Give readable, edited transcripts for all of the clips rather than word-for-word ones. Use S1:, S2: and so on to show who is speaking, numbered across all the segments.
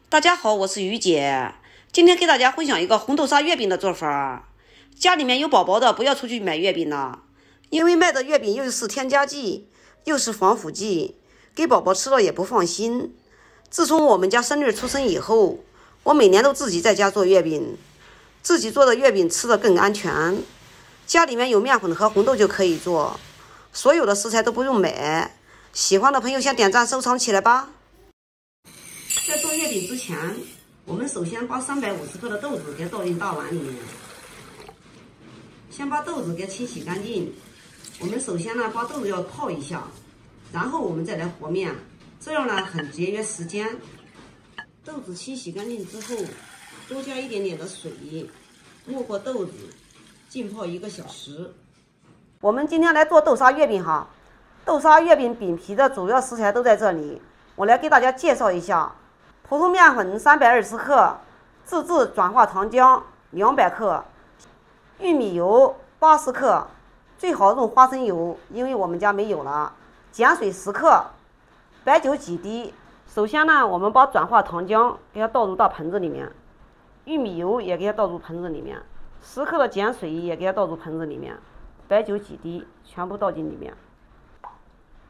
S1: 大家好，我是于姐，今天给大家分享一个红豆沙月饼的做法。家里面有宝宝的不要出去买月饼了，因为卖的月饼又是添加剂，又是防腐剂，给宝宝吃了也不放心。自从我们家孙女出生以后，我每年都自己在家做月饼，自己做的月饼吃的更安全。家里面有面粉和红豆就可以做，所有的食材都不用买。喜欢的朋友先点赞收藏起来吧。在做月饼之前，我们首先把350克的豆子给倒进大碗里面，先把豆子给清洗干净。我们首先呢把豆子要泡一下，然后我们再来和面，这样呢很节约时间。豆子清洗干净之后，多加一点点的水，没过豆子，浸泡1个小时。我们今天来做豆沙月饼哈，豆沙月饼饼皮的主要食材都在这里，我来给大家介绍一下。普通面粉320克，自制转化糖浆200克，玉米油80克，最好用花生油，因为我们家没有了。碱水10克，白酒几滴。首先呢，我们把转化糖浆给它倒入大盆子里面，玉米油也给它倒入盆子里面，10克的碱水也给它倒入盆子里面，白酒几滴全部倒进里面。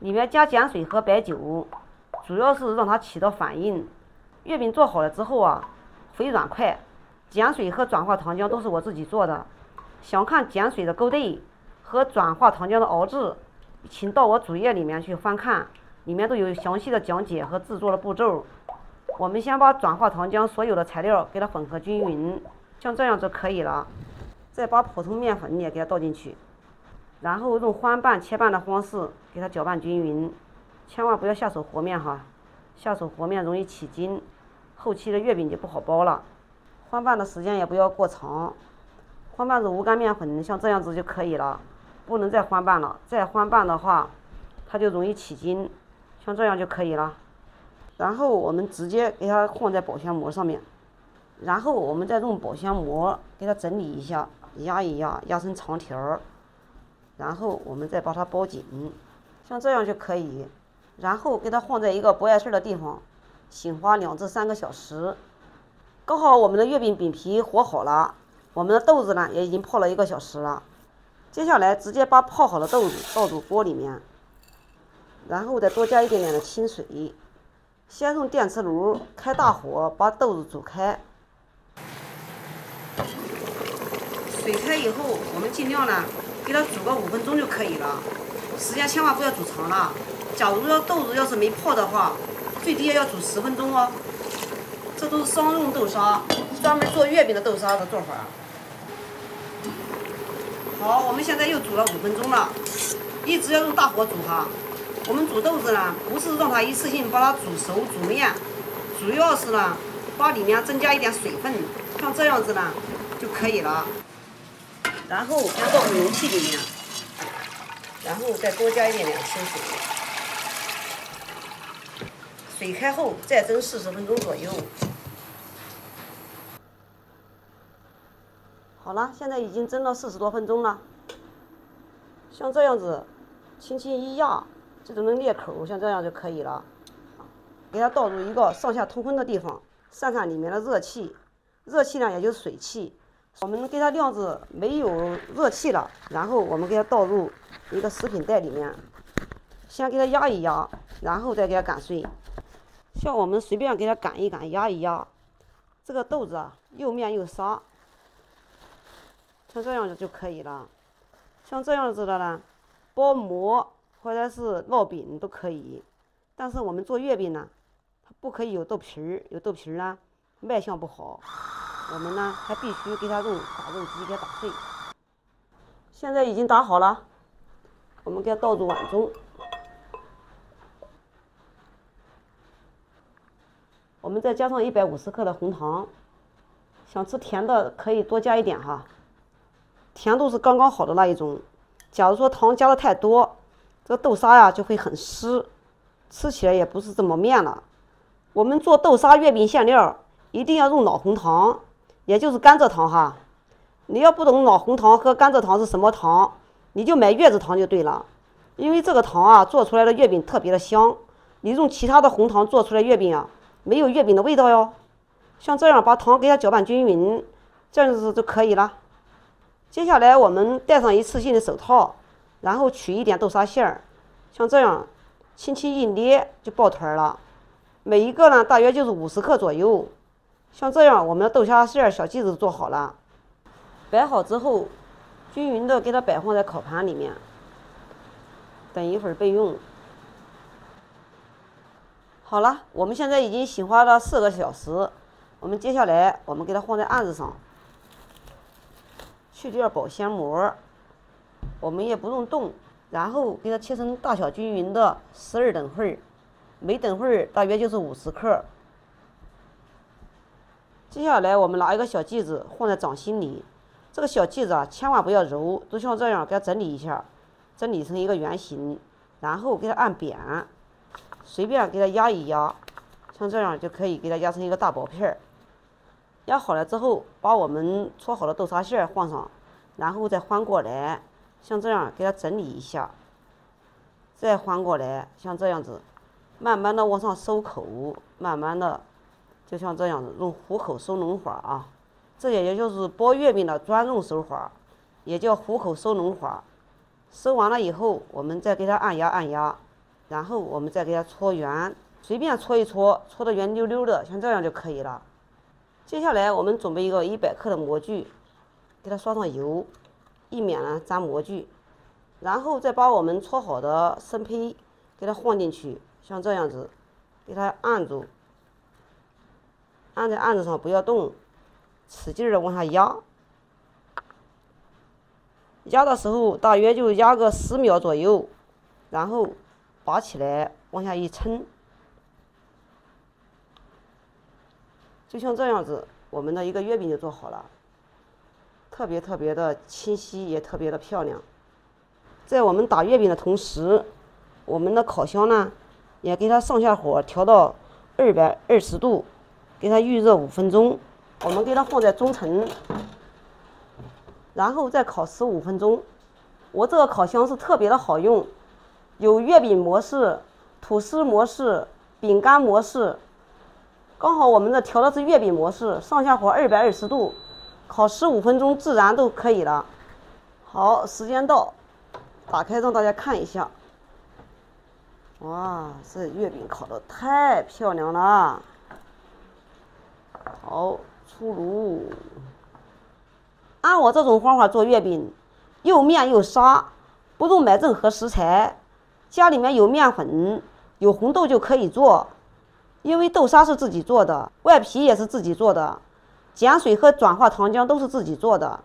S1: 里面加碱水和白酒，主要是让它起到反应。月饼做好了之后啊，回软快。碱水和转化糖浆都是我自己做的。想看碱水的勾兑和转化糖浆的熬制，请到我主页里面去翻看，里面都有详细的讲解和制作的步骤。我们先把转化糖浆所有的材料给它混合均匀，像这样就可以了。再把普通面粉也给它倒进去，然后用翻拌切拌的方式给它搅拌均匀，千万不要下手和面哈，下手和面容易起筋，后期的月饼就不好包了。翻拌的时间也不要过长，翻拌入无干面粉，像这样子就可以了，不能再翻拌了，再翻拌的话它就容易起筋，像这样就可以了。然后我们直接给它放在保鲜膜上面，然后我们再用保鲜膜给它整理一下，压一压，压成长条，然后我们再把它包紧，像这样就可以。然后给它放在一个不碍事的地方，醒发2至3个小时。刚好我们的月饼饼皮和好了，我们的豆子呢也已经泡了1个小时了。接下来直接把泡好的豆子倒入锅里面，然后再多加一点点的清水。先用电磁炉开大火把豆子煮开，水开以后，我们尽量呢给它煮个5分钟就可以了，时间千万不要煮长了。假如要豆子要是没泡的话，最低要煮10分钟哦。这都是商用豆沙，专门做月饼的豆沙的做法。好，我们现在又煮了5分钟了，一直要用大火煮哈。我们煮豆子呢，不是让它一次性把它煮熟煮面，主要是呢把里面增加一点水分，像这样子呢就可以了。然后再倒入容器里面，然后再多加一点点清水。水开后再蒸40分钟左右。好了，现在已经蒸了40多分钟了，像这样子轻轻一压，这就能裂口，像这样就可以了。给它倒入一个上下通风的地方，散散里面的热气，热气呢也就是水汽。我们给它晾子没有热气了，然后我们给它倒入一个食品袋里面，先给它压一压，然后再给它擀碎。像我们随便给它擀一擀，压一压，这个豆子啊又面又沙，像这样子就可以了。像这样子的呢，包馍或者是烙饼都可以，但是我们做月饼呢，它不可以有豆皮儿，有豆皮儿呢卖相不好。我们呢还必须给它用打肉机给它打碎。现在已经打好了，我们给它倒入碗中。我们再加上150克的红糖，想吃甜的可以多加一点哈，甜度是刚刚好的那一种。假如说糖加的太多，这个豆沙呀就会很湿，吃起来也不是这么面了。我们做豆沙月饼馅料一定要用老红糖，也就是甘蔗糖哈。你要不懂老红糖和甘蔗糖是什么糖，你就买月子糖就对了。因为这个糖啊做出来的月饼特别的香，你用其他的红糖做出来月饼啊没有月饼的味道哟。像这样把糖给它搅拌均匀，这样子就可以了。接下来我们戴上一次性的手套，然后取一点豆沙馅儿，像这样轻轻一捏就抱团了。每一个呢大约就是50克左右。像这样我们的豆沙馅儿小剂子做好了，摆好之后，均匀的给它摆放在烤盘里面，等一会儿备用。好了，我们现在已经醒发了4个小时，我们接下来我们给它放在案子上，去掉保鲜膜，我们也不用动，然后给它切成大小均匀的12等份，每等份大约就是50克。接下来我们拿一个小剂子放在掌心里，这个小剂子啊千万不要揉，就像这样给它整理一下，整理成一个圆形，然后给它按扁，随便给它压一压，像这样就可以给它压成一个大薄片儿。压好了之后，把我们搓好的豆沙馅放上，然后再翻过来，像这样给它整理一下，再翻过来，像这样子，慢慢的往上收口，慢慢的。就像这样子，用虎口收拢法啊，这也就是包月饼的专用手法，也叫虎口收拢法。收完了以后，我们再给它按压按压，然后我们再给它搓圆，随便搓一搓，搓得圆溜溜的，像这样就可以了。接下来我们准备一个100克的模具，给它刷上油，以免呢粘模具，然后再把我们搓好的生胚给它放进去，像这样子，给它按住。按在案子上不要动，使劲的往下压，压的时候大约就压个10秒左右，然后拔起来往下一抻，就像这样子，我们的一个月饼就做好了，特别的清晰，也特别的漂亮。在我们打月饼的同时，我们的烤箱呢也给它上下火调到220度。给它预热5分钟，我们给它放在中层，然后再烤15分钟。我这个烤箱是特别的好用，有月饼模式、吐司模式、饼干模式。刚好我们的调的是月饼模式，上下火220度，烤15分钟自然都可以了。好，时间到，打开让大家看一下。哇，这月饼烤得太漂亮了！好，出炉。按我这种方法做月饼，又面又沙，不用买任何食材，家里面有面粉、有红豆就可以做。因为豆沙是自己做的，外皮也是自己做的，碱水和转化糖浆都是自己做的。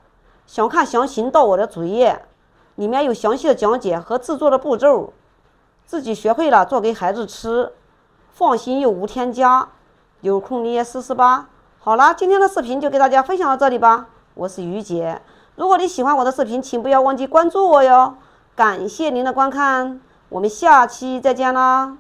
S1: 想看详情到我的主页，里面有详细的讲解和制作的步骤。自己学会了做给孩子吃，放心又无添加。有空你也试试吧。好了，今天的视频就给大家分享到这里吧。我是于姐，如果你喜欢我的视频，请不要忘记关注我哟。感谢您的观看，我们下期再见啦。